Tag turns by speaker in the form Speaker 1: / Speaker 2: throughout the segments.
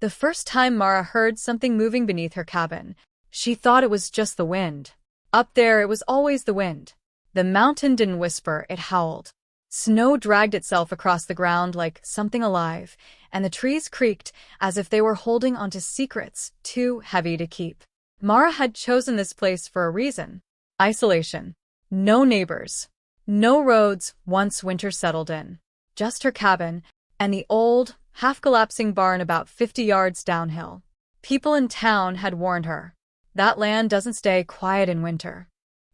Speaker 1: The first time Mara heard something moving beneath her cabin, she thought it was just the wind. Up there, it was always the wind. The mountain didn't whisper, it howled. Snow dragged itself across the ground like something alive, and the trees creaked as if they were holding onto secrets too heavy to keep. Mara had chosen this place for a reason. Isolation. No neighbors. No roads once winter settled in. Just her cabin and the old, half-collapsing barn about 50 yards downhill. People in town had warned her. That land doesn't stay quiet in winter.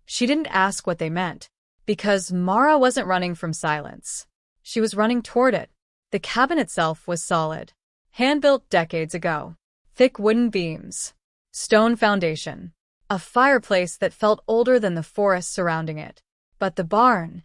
Speaker 1: She didn't ask what they meant, because Mara wasn't running from silence. She was running toward it. The cabin itself was solid, hand-built decades ago. Thick wooden beams, stone foundation, a fireplace that felt older than the forest surrounding it. But the barn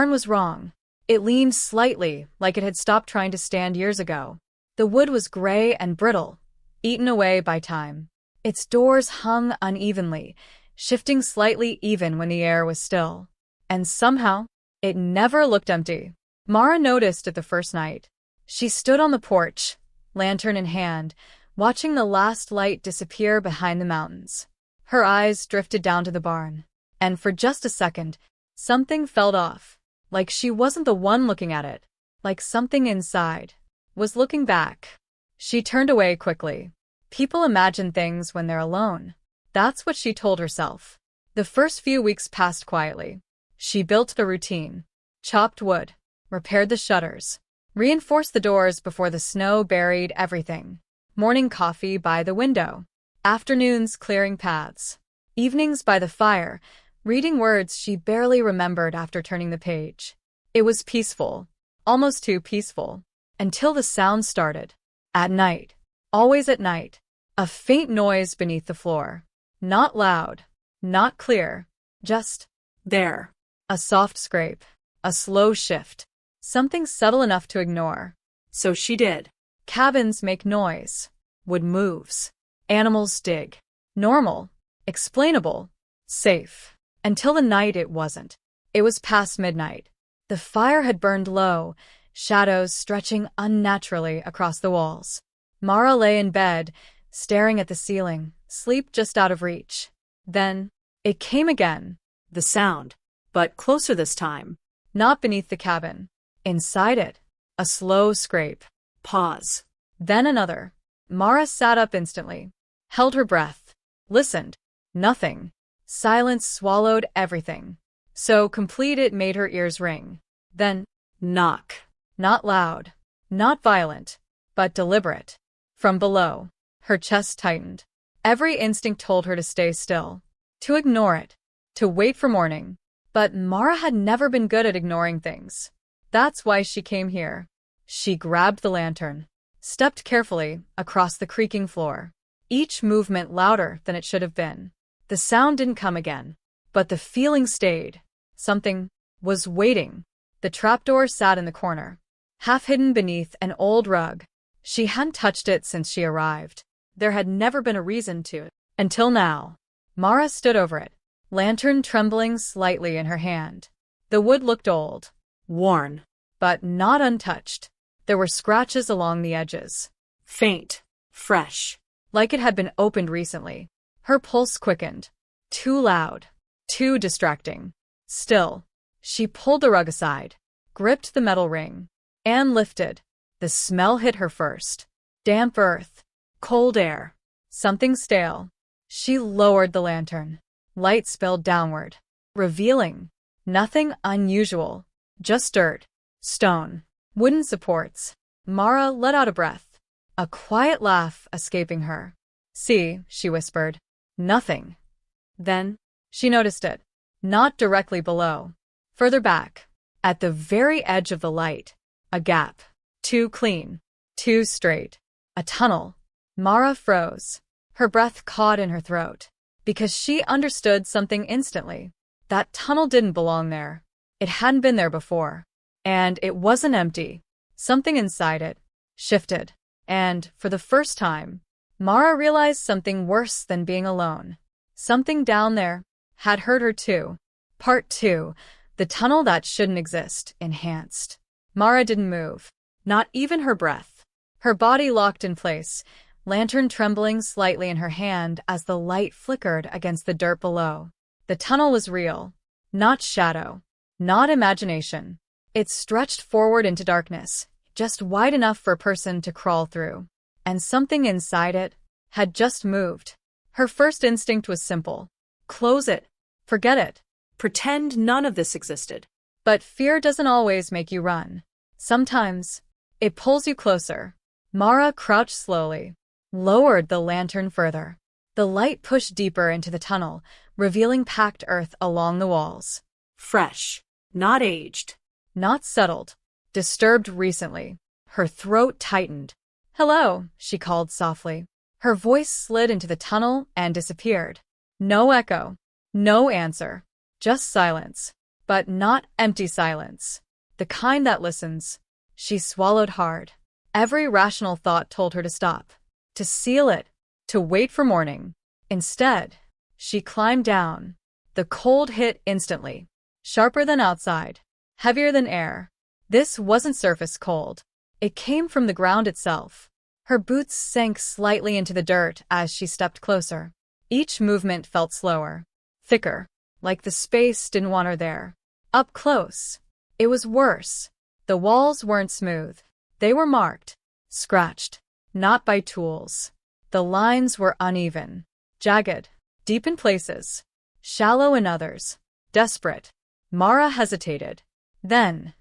Speaker 1: was wrong. It leaned slightly, like it had stopped trying to stand years ago. The wood was gray and brittle, eaten away by time. Its doors hung unevenly, shifting slightly even when the air was still. And somehow, it never looked empty. Mara noticed it the first night. She stood on the porch, lantern in hand, watching the last light disappear behind the mountains. Her eyes drifted down to the barn, and for just a second, something felt off. Like she wasn't the one looking at it, like something inside was looking back. She turned away quickly. People imagine things when they're alone. That's what she told herself. The first few weeks passed quietly. She built the routine, chopped wood, repaired the shutters, reinforced the doors before the snow buried everything. Morning coffee by the window, afternoons clearing paths, evenings by the fire, reading words she barely remembered after turning the page. It was peaceful, almost too peaceful, until the sound started. At night, always at night, a faint noise beneath the floor. Not loud, not clear, just there. A soft scrape, a slow shift, something subtle enough to ignore. So she did. Cabins make noise. Wood moves. Animals dig. Normal, explainable, safe. Until the night it wasn't. It was past midnight. The fire had burned low, shadows stretching unnaturally across the walls. Mara lay in bed, staring at the ceiling, sleep just out of reach. Then, it came again. The sound, but closer this time. Not beneath the cabin. Inside it. A slow scrape. Pause. Then another. Mara sat up instantly, held her breath, listened. Nothing. Silence swallowed everything. So complete it made her ears ring. Then, knock. Not loud, not violent, but deliberate. From below, her chest tightened. Every instinct told her to stay still, to ignore it, to wait for morning. But Mara had never been good at ignoring things. That's why she came here. She grabbed the lantern, stepped carefully across the creaking floor, each movement louder than it should have been. The sound didn't come again, but the feeling stayed. Something was waiting. The trapdoor sat in the corner, half hidden beneath an old rug. She hadn't touched it since she arrived. There had never been a reason to. Until now. Mara stood over it, lantern trembling slightly in her hand. The wood looked old, worn, but not untouched. There were scratches along the edges. Faint, fresh, like it had been opened recently. Her pulse quickened. Too loud. Too distracting. Still, she pulled the rug aside, gripped the metal ring, and lifted. The smell hit her first. Damp earth. Cold air. Something stale. She lowered the lantern. Light spilled downward, revealing nothing unusual. Just dirt. Stone. Wooden supports. Mara let out a breath, a quiet laugh escaping her. See, she whispered. Nothing. Then, she noticed it. Not directly below. Further back. At the very edge of the light. A gap. Too clean. Too straight. A tunnel. Mara froze. Her breath caught in her throat. Because she understood something instantly. That tunnel didn't belong there. It hadn't been there before. And it wasn't empty. Something inside it shifted. And, for the first time, Mara realized something worse than being alone. Something down there had hurt her too. Part 2. The tunnel that shouldn't exist, enhanced. Mara didn't move. Not even her breath. Her body locked in place, lantern trembling slightly in her hand as the light flickered against the dirt below. The tunnel was real. Not shadow. Not imagination. It stretched forward into darkness, just wide enough for a person to crawl through. And something inside it had just moved. Her first instinct was simple. Close it. Forget it.
Speaker 2: Pretend none of this existed.
Speaker 1: But fear doesn't always make you run. Sometimes it pulls you closer. Mara crouched slowly, lowered the lantern further. The light pushed deeper into the tunnel, revealing packed earth along the walls.
Speaker 2: Fresh. Not aged.
Speaker 1: Not settled. Disturbed recently. Her throat tightened. "Hello," she called softly. Her voice slid into the tunnel and disappeared. No echo. No answer. Just silence. But not empty silence. The kind that listens. She swallowed hard. Every rational thought told her to stop. To seal it. To wait for morning. Instead, she climbed down. The cold hit instantly. Sharper than outside. Heavier than air. This wasn't surface cold. It came from the ground itself. Her boots sank slightly into the dirt as she stepped closer. Each movement felt slower. Thicker. Like the space didn't want her there. Up close, it was worse. The walls weren't smooth. They were marked. Scratched. Not by tools. The lines were uneven. Jagged. Deep in places. Shallow in others. Desperate. Mara hesitated. Then,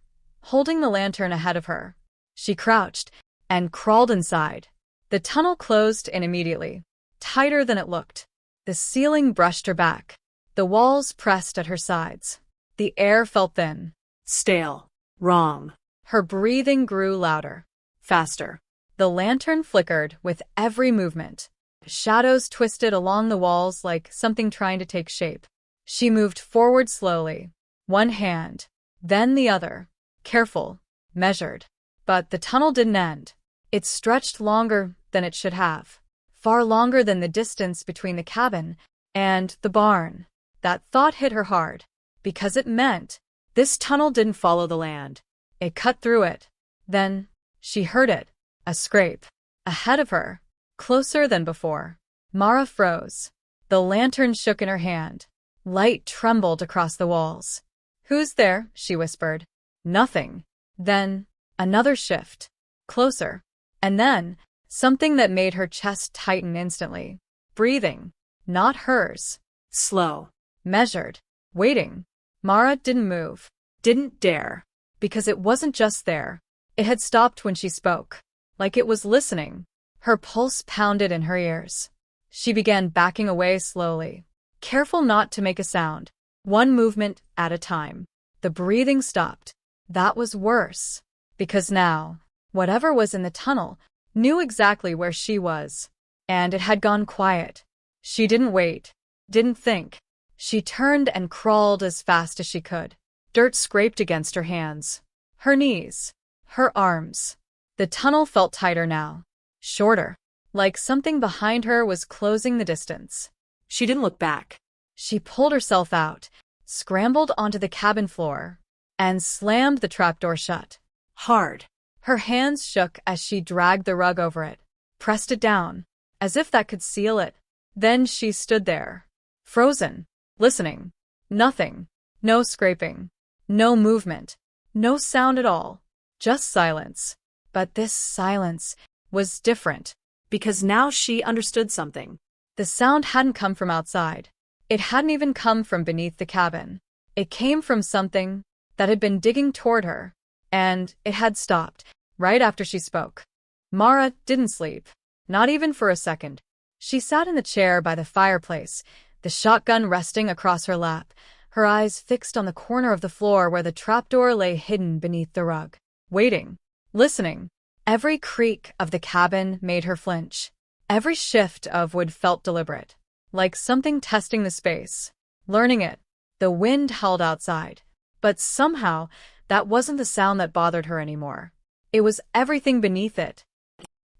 Speaker 1: holding the lantern ahead of her, she crouched and crawled inside. The tunnel closed in immediately. Tighter than it looked. The ceiling brushed her back. The walls pressed at her sides. The air felt thin.
Speaker 2: Stale. Wrong.
Speaker 1: Her breathing grew louder.
Speaker 2: Faster.
Speaker 1: The lantern flickered with every movement. Shadows twisted along the walls like something trying to take shape. She moved forward slowly. One hand, then the other. Careful. Measured. But the tunnel didn't end. It stretched longer than it should have. Far longer than the distance between the cabin and the barn. That thought hit her hard. Because it meant this tunnel didn't follow the land. It cut through it. Then she heard it. A scrape. Ahead of her. Closer than before. Mara froze. The lantern shook in her hand. Light trembled across the walls. "Who's there?" she whispered. Nothing. Then, another shift. Closer. And then, something that made her chest tighten instantly. Breathing. Not hers.
Speaker 2: Slow.
Speaker 1: Measured. Waiting. Mara didn't move. Didn't dare. Because it wasn't just there. It had stopped when she spoke. Like it was listening. Her pulse pounded in her ears. She began backing away slowly. Careful not to make a sound. One movement at a time. The breathing stopped. That was worse. Because now, whatever was in the tunnel, knew exactly where she was. And it had gone quiet. She didn't wait. Didn't think. She turned and crawled as fast as she could. Dirt scraped against her hands. Her knees. Her arms. The tunnel felt tighter now. Shorter. Like something behind her was closing the distance.
Speaker 2: She didn't look back.
Speaker 1: She pulled herself out, scrambled onto the cabin floor, and slammed the trapdoor shut.
Speaker 2: Hard.
Speaker 1: Her hands shook as she dragged the rug over it, pressed it down, as if that could seal it. Then she stood there, frozen, listening. Nothing. No scraping. No movement. No sound at all. Just silence. But this silence was different.
Speaker 2: Because now she understood something.
Speaker 1: The sound hadn't come from outside. It hadn't even come from beneath the cabin. It came from something that had been digging toward her. And it had stopped, right after she spoke. Mara didn't sleep. Not even for a second. She sat in the chair by the fireplace, the shotgun resting across her lap, her eyes fixed on the corner of the floor where the trapdoor lay hidden beneath the rug. Waiting. Listening. Every creak of the cabin made her flinch. Every shift of wood felt deliberate. Like something testing the space. Learning it. The wind howled outside. But somehow, that wasn't the sound that bothered her anymore. It was everything beneath it.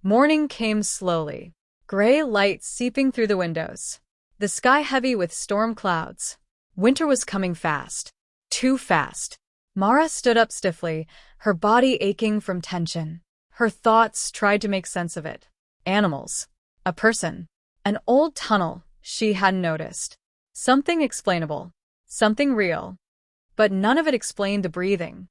Speaker 1: Morning came slowly. Gray light seeping through the windows. The sky heavy with storm clouds. Winter was coming fast. Too fast. Mara stood up stiffly, her body aching from tension. Her thoughts tried to make sense of it. Animals. A person. An old tunnel she hadn't noticed. Something explainable. Something real. But none of it explained the breathing.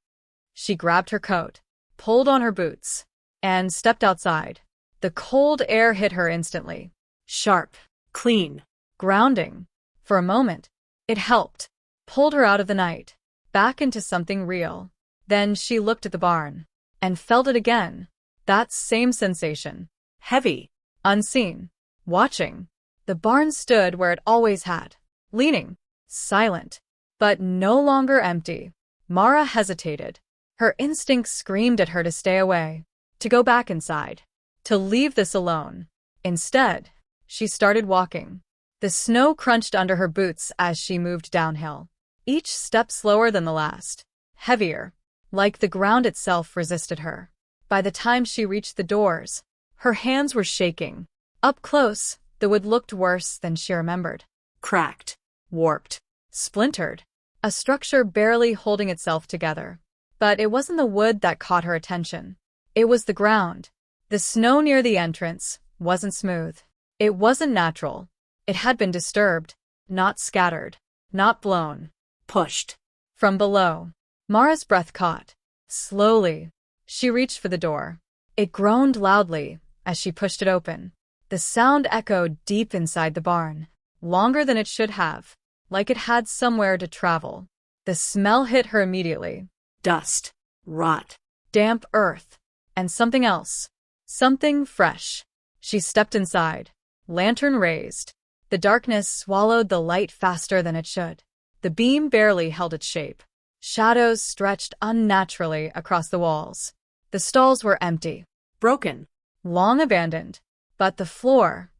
Speaker 1: She grabbed her coat, pulled on her boots, and stepped outside. The cold air hit her instantly.
Speaker 2: Sharp. Clean.
Speaker 1: Grounding. For a moment, it helped. Pulled her out of the night, back into something real. Then she looked at the barn, and felt it again. That same sensation.
Speaker 2: Heavy.
Speaker 1: Unseen. Watching. The barn stood where it always had. Leaning. Silent. But no longer empty. Mara hesitated. Her instincts screamed at her to stay away. To go back inside. To leave this alone. Instead, she started walking. The snow crunched under her boots as she moved downhill. Each step slower than the last. Heavier. Like the ground itself resisted her. By the time she reached the doors, her hands were shaking. Up close, the wood looked worse than she remembered.
Speaker 2: Cracked.
Speaker 1: Warped. Splintered. A structure barely holding itself together. But it wasn't the wood that caught her attention. It was the ground. The snow near the entrance wasn't smooth. It wasn't natural. It had been disturbed, not scattered, not blown.
Speaker 2: Pushed.
Speaker 1: From below, Mara's breath caught. Slowly, she reached for the door. It groaned loudly as she pushed it open. The sound echoed deep inside the barn, longer than it should have, like it had somewhere to travel. The smell hit her immediately.
Speaker 2: Dust. Rot.
Speaker 1: Damp earth. And something else. Something fresh. She stepped inside. Lantern raised. The darkness swallowed the light faster than it should. The beam barely held its shape. Shadows stretched unnaturally across the walls. The stalls were empty.
Speaker 2: Broken.
Speaker 1: Long abandoned. But the floor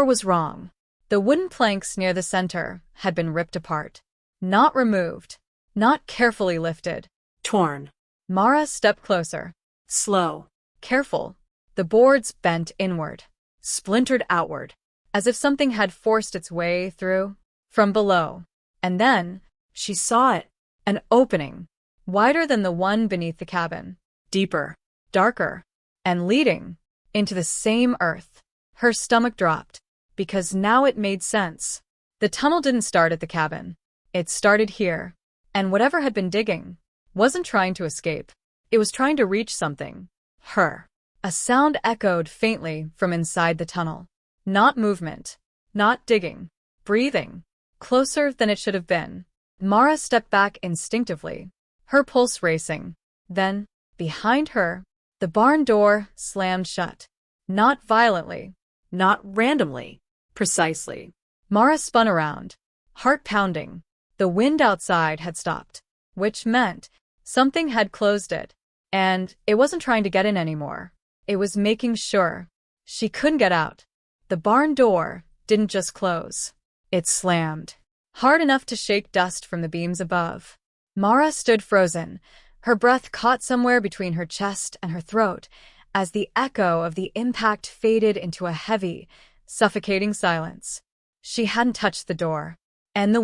Speaker 1: was wrong. The wooden planks near the center had been ripped apart. Not removed. Not carefully lifted.
Speaker 2: Torn.
Speaker 1: Mara stepped closer.
Speaker 2: Slow.
Speaker 1: Careful. The boards bent inward. Splintered outward. As if something had forced its way through. From below. And then, she saw it. An opening. Wider than the one beneath the cabin. Deeper. Darker. And leading. Into the same earth. Her stomach dropped. Because now it made sense. The tunnel didn't start at the cabin. It started here. And whatever had been digging wasn't trying to escape. It was trying to reach something. Her. A sound echoed faintly from inside the tunnel. Not movement. Not digging. Breathing. Closer than it should have been. Mara stepped back instinctively. Her pulse racing. Then, behind her, the barn door slammed shut. Not violently. Not randomly. Precisely. Mara spun around. Heart pounding. The wind outside had stopped. Which meant something had closed it. And it wasn't trying to get in anymore. It was making sure she couldn't get out. The barn door didn't just close. It slammed. Hard enough to shake dust from the beams above. Mara stood frozen. Her breath caught somewhere between her chest and her throat as the echo of the impact faded into a heavy, suffocating silence. She hadn't touched the door. And the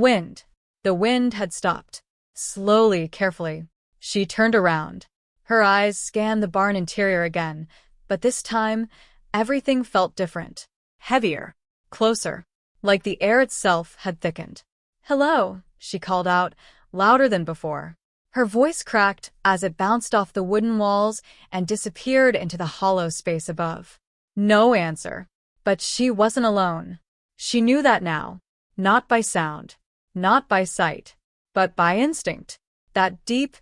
Speaker 1: wind had stopped. Slowly, carefully, she turned around. Her eyes scanned the barn interior again, but this time, everything felt different. Heavier. Closer. Like the air itself had thickened. "Hello," she called out, louder than before. Her voice cracked as it bounced off the wooden walls and disappeared into the hollow space above. No answer. But she wasn't alone. She knew that now. Not by sound. Not by sight. But by instinct. That deep,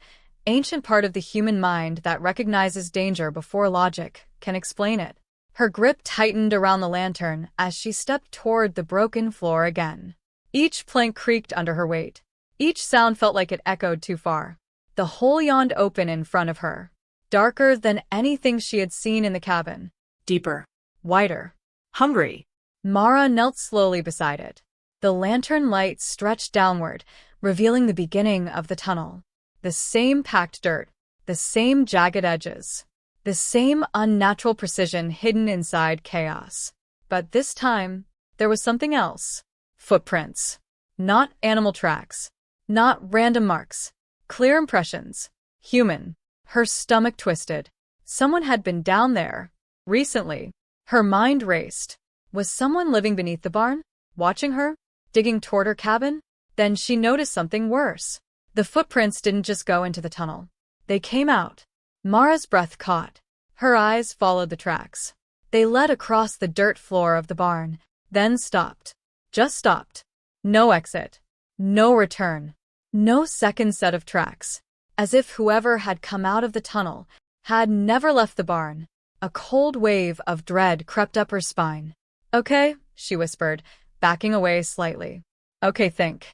Speaker 1: ancient part of the human mind that recognizes danger before logic can explain it. Her grip tightened around the lantern as she stepped toward the broken floor again. Each plank creaked under her weight. Each sound felt like it echoed too far. The hole yawned open in front of her. Darker than anything she had seen in the cabin.
Speaker 2: Deeper.
Speaker 1: Wider.
Speaker 2: Hungry.
Speaker 1: Mara knelt slowly beside it. The lantern light stretched downward, revealing the beginning of the tunnel. The same packed dirt. The same jagged edges. The same unnatural precision hidden inside chaos. But this time, there was something else. Footprints. Not animal tracks. Not random marks. Clear impressions. Human. Her stomach twisted. Someone had been down there. Recently. Her mind raced. Was someone living beneath the barn? Watching her? Digging toward her cabin? Then she noticed something worse. The footprints didn't just go into the tunnel. They came out. Mara's breath caught. Her eyes followed the tracks. They led across the dirt floor of the barn, then stopped. Just stopped. No exit. No return. No second set of tracks. As if whoever had come out of the tunnel had never left the barn. A cold wave of dread crept up her spine. Okay, she whispered, backing away slightly. Okay, think.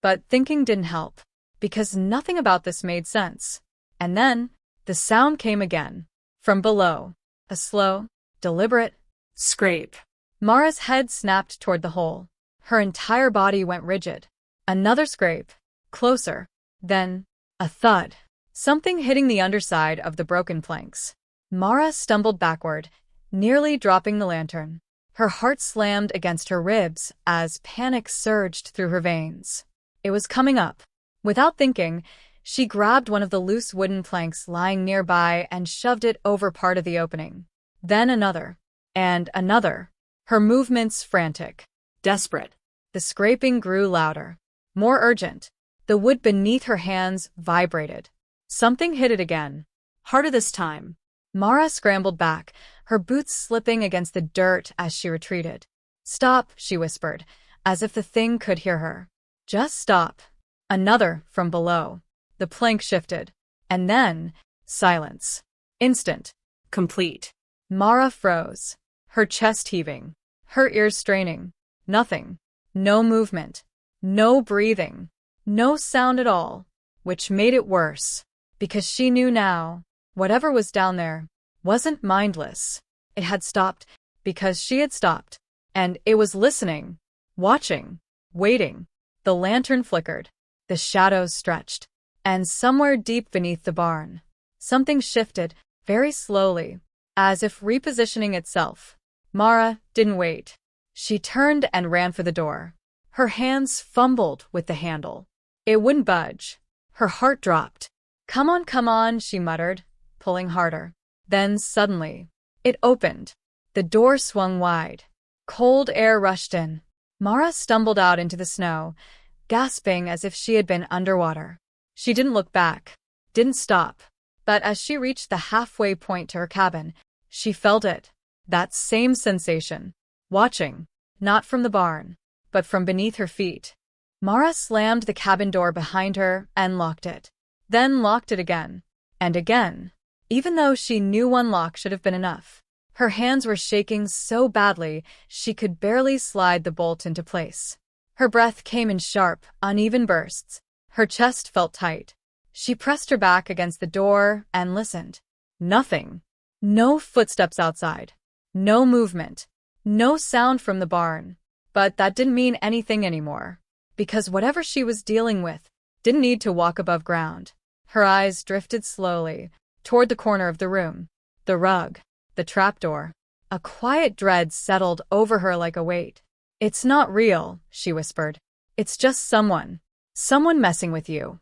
Speaker 1: But thinking didn't help, because nothing about this made sense. And then, the sound came again. From below. A slow, deliberate
Speaker 2: Scrape.
Speaker 1: Mara's head snapped toward the hole. Her entire body went rigid. Another scrape. Closer. Then, a thud. Something hitting the underside of the broken planks. Mara stumbled backward, nearly dropping the lantern. Her heart slammed against her ribs as panic surged through her veins. It was coming up. Without thinking, she grabbed one of the loose wooden planks lying nearby and shoved it over part of the opening. Then another. And another. Her movements frantic.
Speaker 2: Desperate.
Speaker 1: The scraping grew louder. More urgent. The wood beneath her hands vibrated. Something hit it again.
Speaker 2: Harder this time.
Speaker 1: Mara scrambled back, her boots slipping against the dirt as she retreated. Stop, she whispered, as if the thing could hear her. Just stop. Another, from below. The plank shifted. And then, silence. Instant.
Speaker 2: Complete.
Speaker 1: Mara froze, her chest heaving, her ears straining. Nothing. No movement. No breathing. No sound at all, which made it worse, because she knew now, whatever was down there wasn't mindless. It had stopped because she had stopped, and it was listening, watching, waiting. The lantern flickered, the shadows stretched, and somewhere deep beneath the barn, something shifted very slowly, as if repositioning itself. Mara didn't wait. She turned and ran for the door. Her hands fumbled with the handle. It wouldn't budge. Her heart dropped. Come on, she muttered, pulling harder. Then suddenly, it opened. The door swung wide. Cold air rushed in. Mara stumbled out into the snow, gasping as if she had been underwater. She didn't look back, didn't stop. But as she reached the halfway point to her cabin, she felt it. That same sensation. Watching, not from the barn, but from beneath her feet. Mara slammed the cabin door behind her and locked it. Then locked it again. And again. Even though she knew one lock should have been enough. Her hands were shaking so badly she could barely slide the bolt into place. Her breath came in sharp, uneven bursts. Her chest felt tight. She pressed her back against the door and listened. Nothing. No footsteps outside. No movement. No sound from the barn. But that didn't mean anything anymore. Because whatever she was dealing with didn't need to walk above ground. Her eyes drifted slowly toward the corner of the room. The rug. The trapdoor. A quiet dread settled over her like a weight. It's not real, she whispered. It's just someone. Someone messing with you.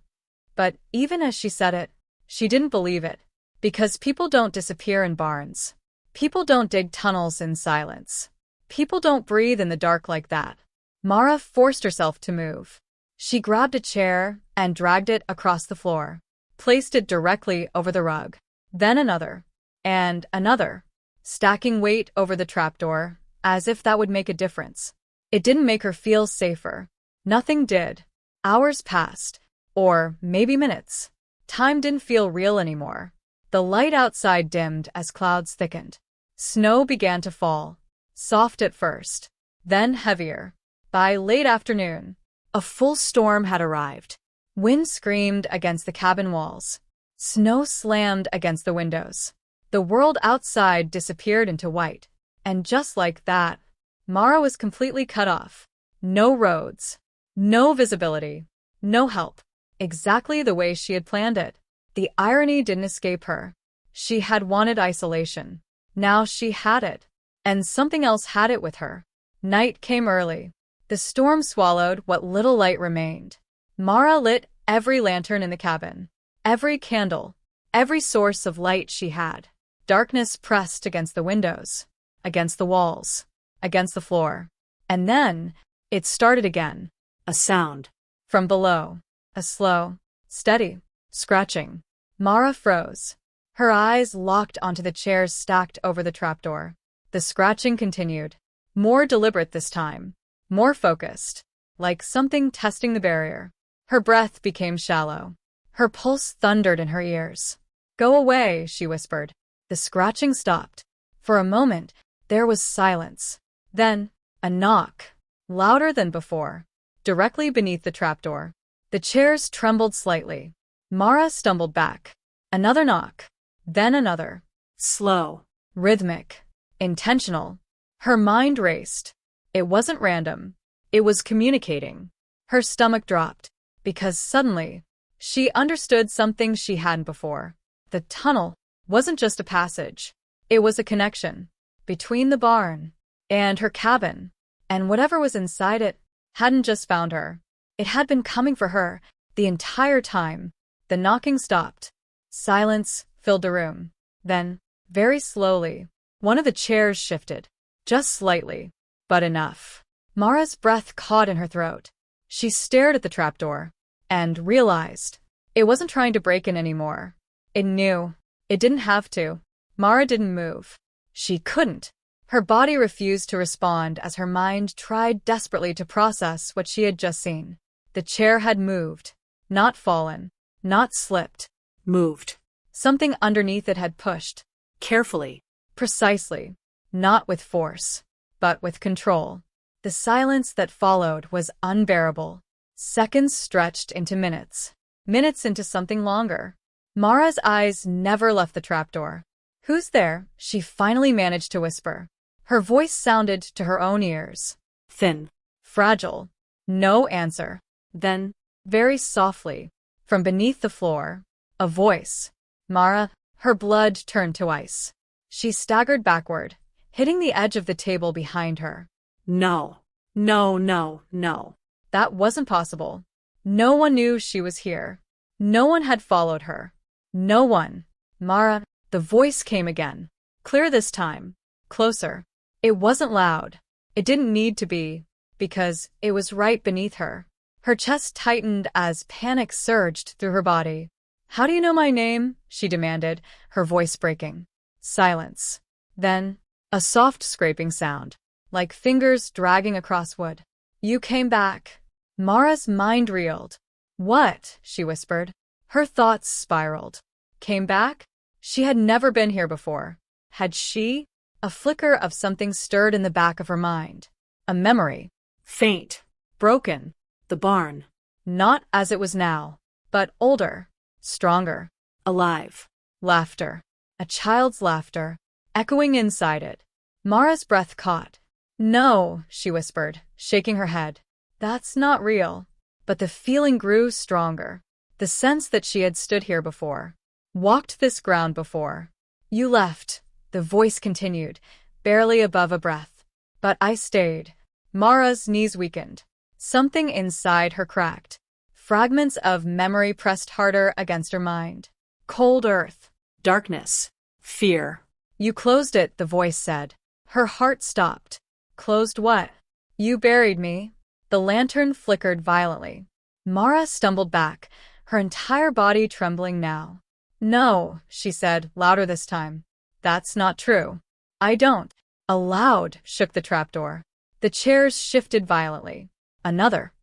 Speaker 1: But even as she said it, she didn't believe it. Because people don't disappear in barns. People don't dig tunnels in silence. People don't breathe in the dark like that. Mara forced herself to move. She grabbed a chair and dragged it across the floor, placed it directly over the rug. Then another. And another. Stacking weight over the trapdoor, as if that would make a difference. It didn't make her feel safer. Nothing did. Hours passed. Or maybe minutes. Time didn't feel real anymore. The light outside dimmed as clouds thickened. Snow began to fall. Soft at first. Then heavier. By late afternoon, a full storm had arrived. Wind screamed against the cabin walls. Snow slammed against the windows. The world outside disappeared into white. And just like that, Mara was completely cut off. No roads. No visibility. No help. Exactly the way she had planned it. The irony didn't escape her. She had wanted isolation. Now she had it. And something else had it with her. Night came early. The storm swallowed what little light remained. Mara lit every lantern in the cabin. Every candle. Every source of light she had. Darkness pressed against the windows, against the walls, against the floor. And then, it started again.
Speaker 2: A sound.
Speaker 1: From below. A slow, steady, scratching. Mara froze. Her eyes locked onto the chairs stacked over the trapdoor. The scratching continued. More deliberate this time. More focused. Like something testing the barrier. Her breath became shallow. Her pulse thundered in her ears. "Go away," she whispered. The scratching stopped. For a moment, there was silence. Then, a knock. Louder than before. Directly beneath the trapdoor. The chairs trembled slightly. Mara stumbled back. Another knock. Then another.
Speaker 2: Slow.
Speaker 1: Rhythmic. Intentional. Her mind raced. It wasn't random. It was communicating. Her stomach dropped. Because suddenly, she understood something she hadn't before. The tunnel wasn't just a passage. It was a connection. Between the barn and her cabin. And whatever was inside it hadn't just found her. It had been coming for her the entire time. The knocking stopped. Silence filled the room. Then, very slowly, one of the chairs shifted. Just slightly, but enough. Mara's breath caught in her throat. She stared at the trapdoor and realized it wasn't trying to break in anymore. It knew it didn't have to. Mara didn't move. She couldn't. Her body refused to respond as her mind tried desperately to process what she had just seen. The chair had moved. Not fallen. Not slipped.
Speaker 2: Moved.
Speaker 1: Something underneath it had pushed.
Speaker 2: Carefully.
Speaker 1: Precisely. Not with force, but with control. The silence that followed was unbearable. Seconds stretched into minutes. Minutes into something longer. Mara's eyes never left the trapdoor. "Who's there?" she finally managed to whisper. Her voice sounded to her own ears.
Speaker 2: Thin.
Speaker 1: Fragile. No answer. Then, very softly, from beneath the floor, a voice. "Mara." Her blood turned to ice. She staggered backward, hitting the edge of the table behind her.
Speaker 2: No. No, no, no.
Speaker 1: That wasn't possible. No one knew she was here. No one had followed her. No one. "Mara." The voice came again. Clear this time. Closer. It wasn't loud. It didn't need to be, because it was right beneath her. Her chest tightened as panic surged through her body. "How do you know my name?" she demanded, her voice breaking. Silence. Then, a soft scraping sound, like fingers dragging across wood. "You came back." Mara's mind reeled. "What?" she whispered. Her thoughts spiraled. Came back? She had never been here before. Had she? A flicker of something stirred in the back of her mind. A memory.
Speaker 2: Faint.
Speaker 1: Broken.
Speaker 2: The barn.
Speaker 1: Not as it was now, but older. Stronger.
Speaker 2: Alive.
Speaker 1: Laughter. A child's laughter, echoing inside it. Mara's breath caught. "No," she whispered, shaking her head. "That's not real." But the feeling grew stronger. The sense that she had stood here before. Walked this ground before. "You left," the voice continued, barely above a breath. "But I stayed." Mara's knees weakened. Something inside her cracked. Fragments of memory pressed harder against her mind. Cold earth.
Speaker 2: Darkness. Fear.
Speaker 1: "You closed it," the voice said. Her heart stopped. "Closed what?" "You buried me." The lantern flickered violently. Mara stumbled back, her entire body trembling now. "No," she said, louder this time. "That's not true." "I don't." A loud shook the trapdoor. The chairs shifted violently. Another.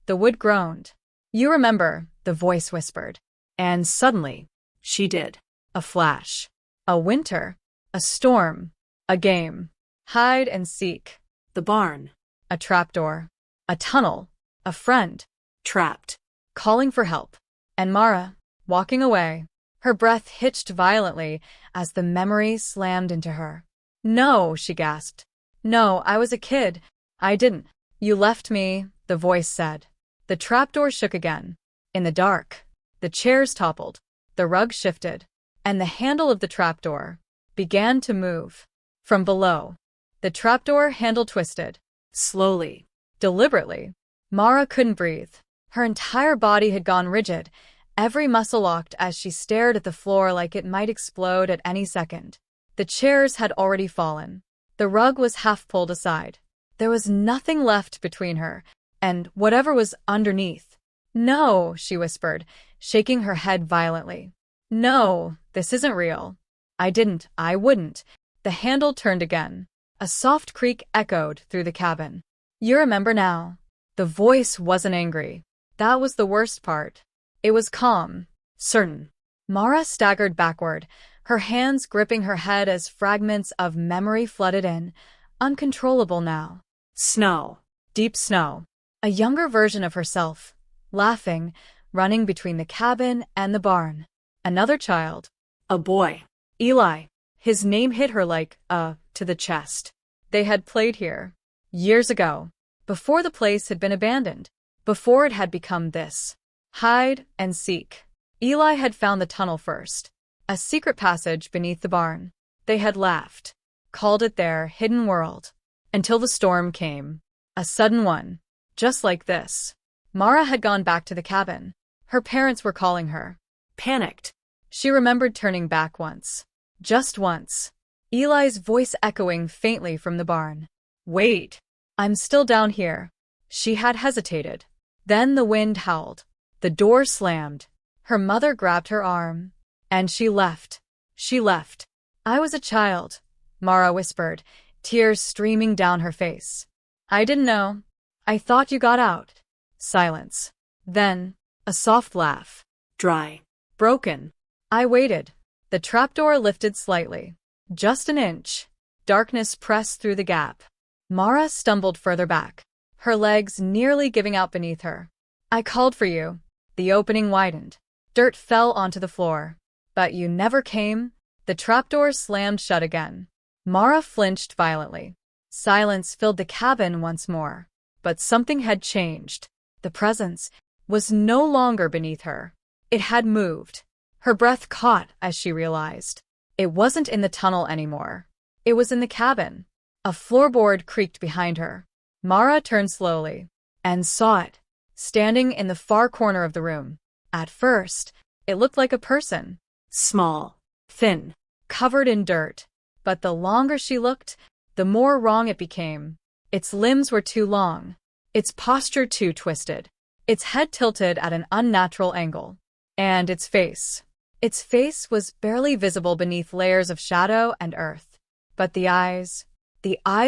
Speaker 1: The wood groaned. "You remember," the voice whispered. And suddenly,
Speaker 2: she did.
Speaker 1: A flash. A winter. A storm. A game. Hide and seek.
Speaker 2: The barn.
Speaker 1: A trapdoor. A tunnel. A friend.
Speaker 2: Trapped.
Speaker 1: Calling for help. And Mara, walking away. Her breath hitched violently as the memory slammed into her. "No," she gasped. "No, I was a kid. I didn't." "You left me," the voice said. The trapdoor shook again. In the dark, the chairs toppled, the rug shifted, and the handle of the trapdoor began to move. From below, the trapdoor handle twisted. Slowly, deliberately. Mara couldn't breathe. Her entire body had gone rigid, every muscle locked as she stared at the floor like it might explode at any second. The chairs had already fallen. The rug was half pulled aside. There was nothing left between her and whatever was underneath. "No," she whispered, shaking her head violently. "No, this isn't real. I wouldn't." The handle turned again. A soft creak echoed through the cabin. "You remember now." The voice wasn't angry. That was the worst part. It was calm, certain. Mara staggered backward, her hands gripping her head as fragments of memory flooded in, uncontrollable now.
Speaker 2: Snow.
Speaker 1: Deep snow. A younger version of herself, laughing, running between the cabin and the barn. Another child.
Speaker 2: A boy.
Speaker 1: Eli. His name hit her like to the chest. They had played here. Years ago. Before the place had been abandoned. Before it had become this. Hide and seek. Eli had found the tunnel first. A secret passage beneath the barn. They had laughed. Called it their hidden world. Until the storm came. A sudden one. Just like this. Mara had gone back to the cabin. Her parents were calling her.
Speaker 2: Panicked.
Speaker 1: She remembered turning back once. Just once. Eli's voice echoing faintly from the barn. "Wait. I'm still down here." She had hesitated. Then the wind howled. The door slammed. Her mother grabbed her arm. And she left. She left. "I was a child," Mara whispered, tears streaming down her face. "I didn't know. I thought you got out." Silence. Then, a soft laugh.
Speaker 2: Dry.
Speaker 1: Broken. I waited. The trapdoor lifted slightly. Just an inch. Darkness pressed through the gap. Mara stumbled further back, her legs nearly giving out beneath her. "I called for you." The opening widened. Dirt fell onto the floor. "But you never came." The trapdoor slammed shut again. Mara flinched violently. Silence filled the cabin once more. But something had changed. The presence was no longer beneath her. It had moved. Her breath caught as she realized. It wasn't in the tunnel anymore. It was in the cabin. A floorboard creaked behind her. Mara turned slowly and saw it, standing in the far corner of the room. At first, it looked like a person.
Speaker 2: Small. Thin.
Speaker 1: Covered in dirt. But the longer she looked, the more wrong it became. Its limbs were too long. Its posture too twisted. Its head tilted at an unnatural angle. And its face. Its face was barely visible beneath layers of shadow and earth. But the eyes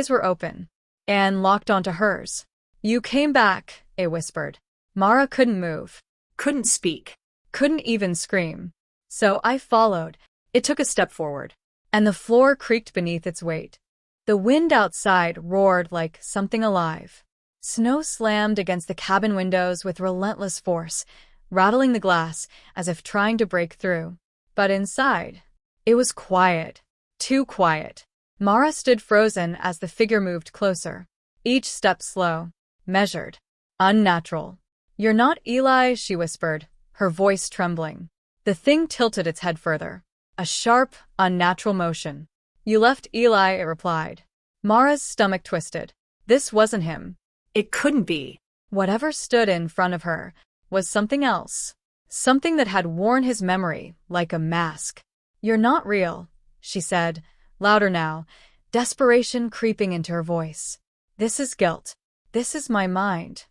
Speaker 1: were open and locked onto hers. "You came back," it whispered. Mara couldn't move.
Speaker 2: Couldn't speak.
Speaker 1: Couldn't even scream. So I followed. It took a step forward, and the floor creaked beneath its weight. The wind outside roared like something alive. Snow slammed against the cabin windows with relentless force, rattling the glass as if trying to break through. But inside, it was quiet. Too quiet. Mara stood frozen as the figure moved closer. Each step slow, measured, unnatural. "You're not Eli," she whispered, her voice trembling. The thing tilted its head further. A sharp, unnatural motion. "You left Eli," it replied. Mara's stomach twisted. This wasn't him.
Speaker 2: It couldn't be.
Speaker 1: Whatever stood in front of her was something else. Something that had worn his memory like a mask. "You're not real," she said, louder now, desperation creeping into her voice. "This is guilt. This is my mind."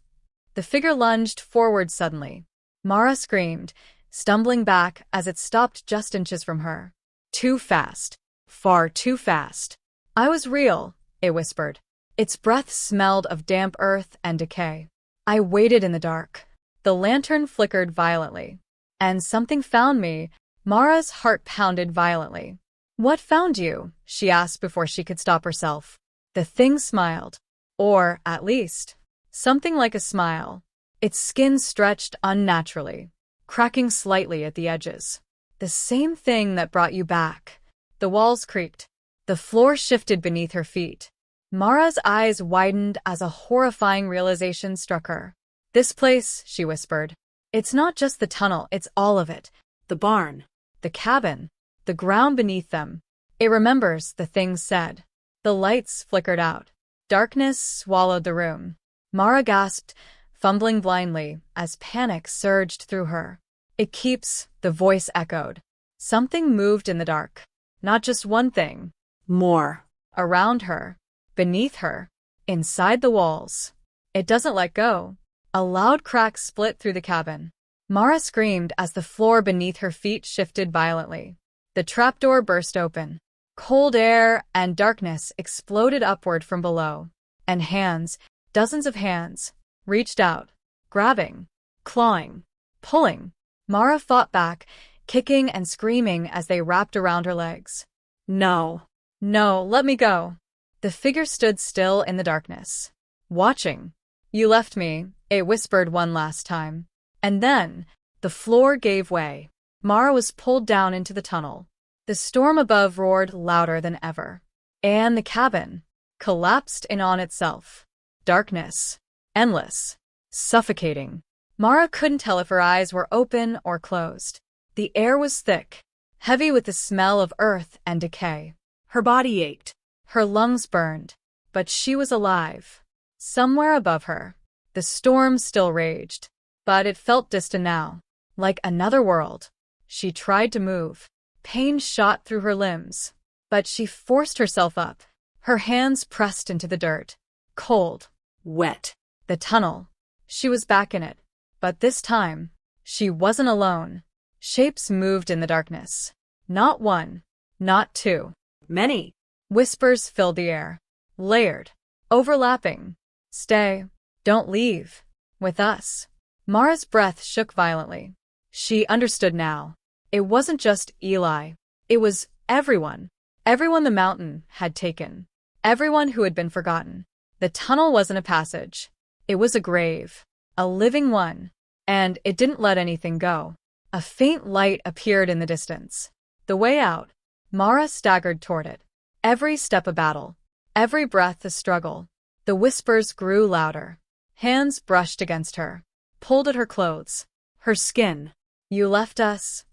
Speaker 1: The figure lunged forward suddenly. Mara screamed, stumbling back as it stopped just inches from her. Too fast. Far too fast. "I was real," it whispered. Its breath smelled of damp earth and decay. "I waited in the dark." The lantern flickered violently. "And something found me." Mara's heart pounded violently. "What found you?" she asked before she could stop herself. The thing smiled. Or, at least, something like a smile. Its skin stretched unnaturally, cracking slightly at the edges. "The same thing that brought you back." The walls creaked. The floor shifted beneath her feet. Mara's eyes widened as a horrifying realization struck her. "This place," she whispered. "It's not just the tunnel, it's all of it.
Speaker 2: The barn.
Speaker 1: The cabin. The ground beneath them." "It remembers," the thing said. The lights flickered out. Darkness swallowed the room. Mara gasped, fumbling blindly, as panic surged through her. "It keeps," the voice echoed. Something moved in the dark. Not just one thing.
Speaker 2: More.
Speaker 1: Around her. Beneath her. Inside the walls. It doesn't let go. A loud crack split through the cabin. Mara screamed as the floor beneath her feet shifted violently. The trapdoor burst open. Cold air and darkness exploded upward from below. And hands, dozens of hands, reached out, grabbing, clawing, pulling. Mara fought back, kicking and screaming as they wrapped around her legs.
Speaker 2: No.
Speaker 1: No, let me go. The figure stood still in the darkness, watching. You left me, it whispered one last time. And then, the floor gave way. Mara was pulled down into the tunnel. The storm above roared louder than ever. And the cabin collapsed in on itself. Darkness. Endless. Suffocating. Mara couldn't tell if her eyes were open or closed. The air was thick, heavy with the smell of earth and decay.
Speaker 2: Her body ached.
Speaker 1: Her lungs burned. But she was alive. Somewhere above her, the storm still raged. But it felt distant now, like another world. She tried to move. Pain shot through her limbs. But she forced herself up. Her hands pressed into the dirt. Cold.
Speaker 2: Wet.
Speaker 1: The tunnel. She was back in it. But this time, she wasn't alone. Shapes moved in the darkness. Not one. Not two.
Speaker 2: Many.
Speaker 1: Whispers filled the air. Layered. Overlapping. Stay. Don't leave. With us. Mara's breath shook violently. She understood now. It wasn't just Eli. It was everyone. Everyone the mountain had taken. Everyone who had been forgotten. The tunnel wasn't a passage. It was a grave. A living one. And it didn't let anything go. A faint light appeared in the distance. The way out. Mara staggered toward it. Every step a battle. Every breath a struggle. The whispers grew louder. Hands brushed against her. Pulled at her clothes. Her skin. You left us.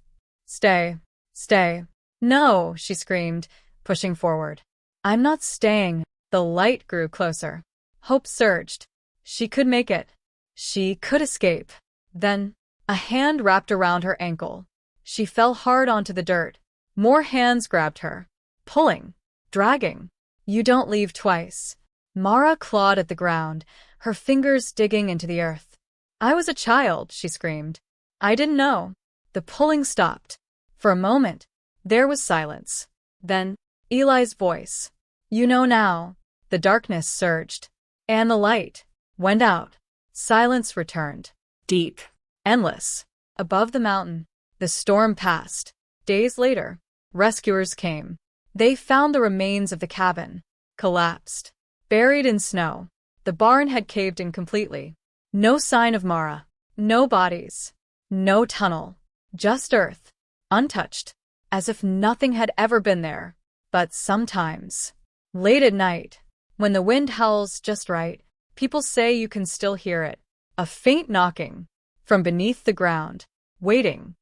Speaker 1: Stay. Stay. No, she screamed, pushing forward. I'm not staying. The light grew closer. Hope surged. She could make it. She could escape. Then, a hand wrapped around her ankle. She fell hard onto the dirt. More hands grabbed her. Pulling. Dragging. You don't leave twice. Mara clawed at the ground, her fingers digging into the earth. I was a child, she screamed. I didn't know. The pulling stopped. For a moment, there was silence. Then, Eli's voice. You know now. The darkness surged. And the light went out. Silence returned.
Speaker 2: Deep.
Speaker 1: Endless. Above the mountain, the storm passed. Days later, rescuers came. They found the remains of the cabin. Collapsed. Buried in snow. The barn had caved in completely. No sign of Mara. No bodies. No tunnel. Just earth. Untouched. As if nothing had ever been there. But sometimes, late at night, when the wind howls just right, people say you can still hear it. A faint knocking. From beneath the ground. Waiting.